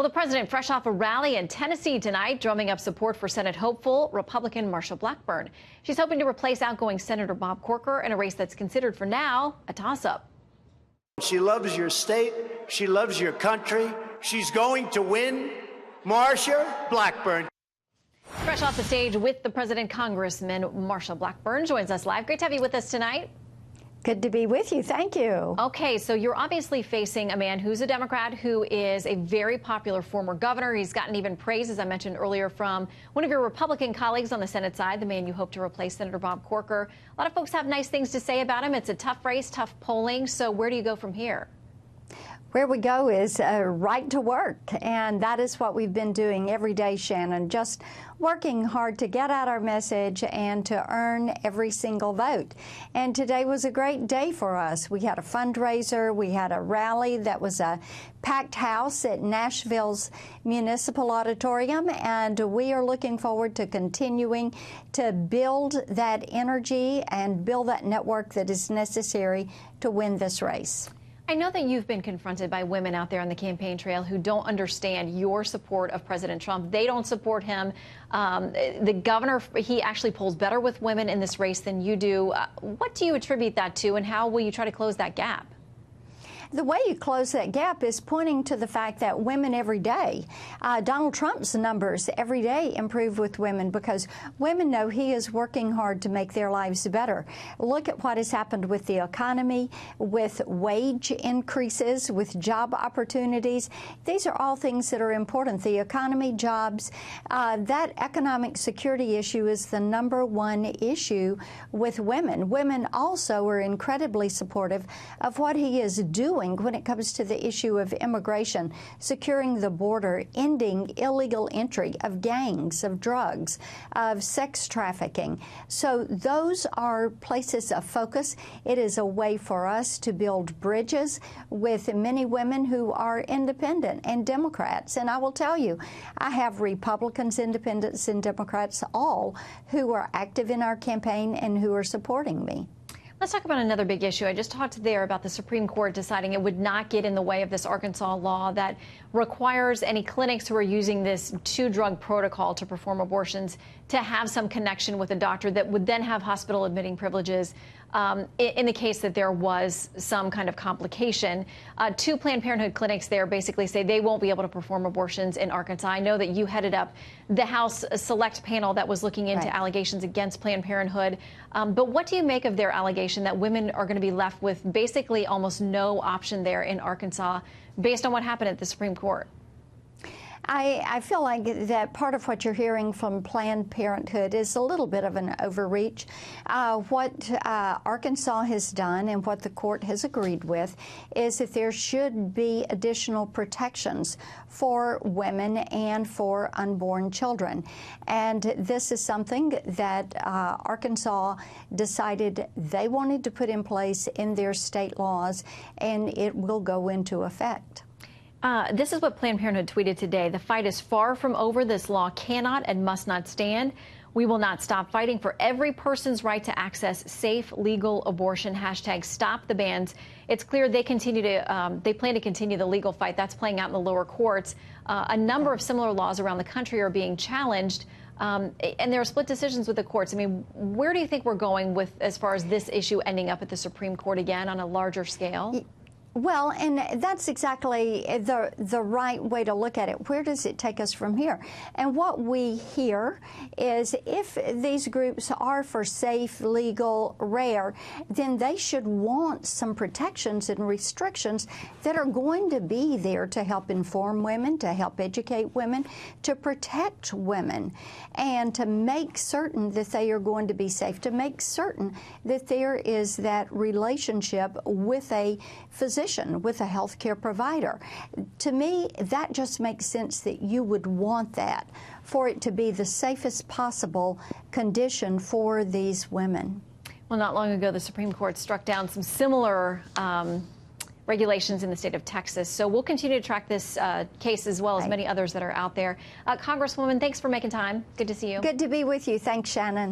Well, the president fresh off a rally in Tennessee tonight, drumming up support for Senate hopeful Republican Marsha Blackburn. She's hoping to replace outgoing Senator Bob Corker in a race that's considered for now a toss-up. She loves your state. She loves your country. She's going to win. Marsha Blackburn. Fresh off the stage with the president, Congressman Marsha Blackburn joins us live. Great to have you with us tonight. Good to be with you. Thank you. Okay, so you're obviously facing a man who's a Democrat, who is a very popular former governor. He's gotten even praise, as I mentioned earlier, from one of your Republican colleagues on the Senate side, the man you hope to replace, Senator Bob Corker. A lot of folks have nice things to say about him. It's a tough race, tough polling. So where do you go from here? Where we go is right to work, and that is what we've been doing every day, Shannon, just working hard to get out our message and to earn every single vote. And today was a great day for us. We had a fundraiser, we had a rally that was a packed house at Nashville's Municipal Auditorium, and we are looking forward to continuing to build that energy and build that network that is necessary to win this race. I know that you've been confronted by women out there on the campaign trail who don't understand your support of President Trump. They don't support him. The governor, he actually polls better with women in this race than you do. What do you attribute that to, and how will you try to close that gap? The way you close that gap is pointing to the fact that women every day, Donald Trump's numbers every day improve with women because women know he is working hard to make their lives better. Look at what has happened with the economy, with wage increases, with job opportunities. These are all things that are important. The economy, jobs, that economic security issue is the #1 issue with women. Women also are incredibly supportive of what he is doing when it comes to the issue of immigration, securing the border, ending illegal entry of gangs, of drugs, of sex trafficking. So those are places of focus. It is a way for us to build bridges with many women who are independent and Democrats. And I will tell you, I have Republicans, independents, and Democrats all who are active in our campaign and who are supporting me. Let's talk about another big issue. I just talked there about the Supreme Court deciding it would not get in the way of this Arkansas law that requires any clinics who are using this 2-drug protocol to perform abortions to have some connection with a doctor that would then have hospital admitting privileges in the case that there was some kind of complication. 2 Planned Parenthood clinics there basically say they won't be able to perform abortions in Arkansas. I know that you headed up the House Select panel that was looking into allegations against Planned Parenthood. But what do you make of their allegation that women are going to be left with basically almost no option there in Arkansas based on what happened at the Supreme Court? I feel like that part of what you're hearing from Planned Parenthood is a little bit of an overreach. What Arkansas has done and what the court has agreed with is that there should be additional protections for women and for unborn children. And this is something that Arkansas decided they wanted to put in place in their state laws, and it will go into effect. This is what Planned Parenthood tweeted today. The fight is far from over. This law cannot and must not stand. We will not stop fighting for every person's right to access safe, legal abortion. #stop the bans. It's clear they plan to continue the legal fight. That's playing out in the lower courts. A number of similar laws around the country are being challenged, and there are split decisions with the courts. I mean, where do you think we're going with as far as this issue ending up at the Supreme Court again on a larger scale? Well, and that's exactly the right way to look at it. Where does it take us from here? And what we hear is if these groups are for safe, legal, rare, then they should want some protections and restrictions that are going to be there to help inform women, to help educate women, to protect women, and to make certain that they are going to be safe, to make certain that there is that relationship with a physician, with a health care provider. To me, that just makes sense that you would want that for it to be the safest possible condition for these women. Well, not long ago, the Supreme Court struck down some similar regulations in the state of Texas. So we'll continue to track this case as well as many others that are out there. Congresswoman, thanks for making time. Good to see you. Good to be with you. Thanks, Shannon.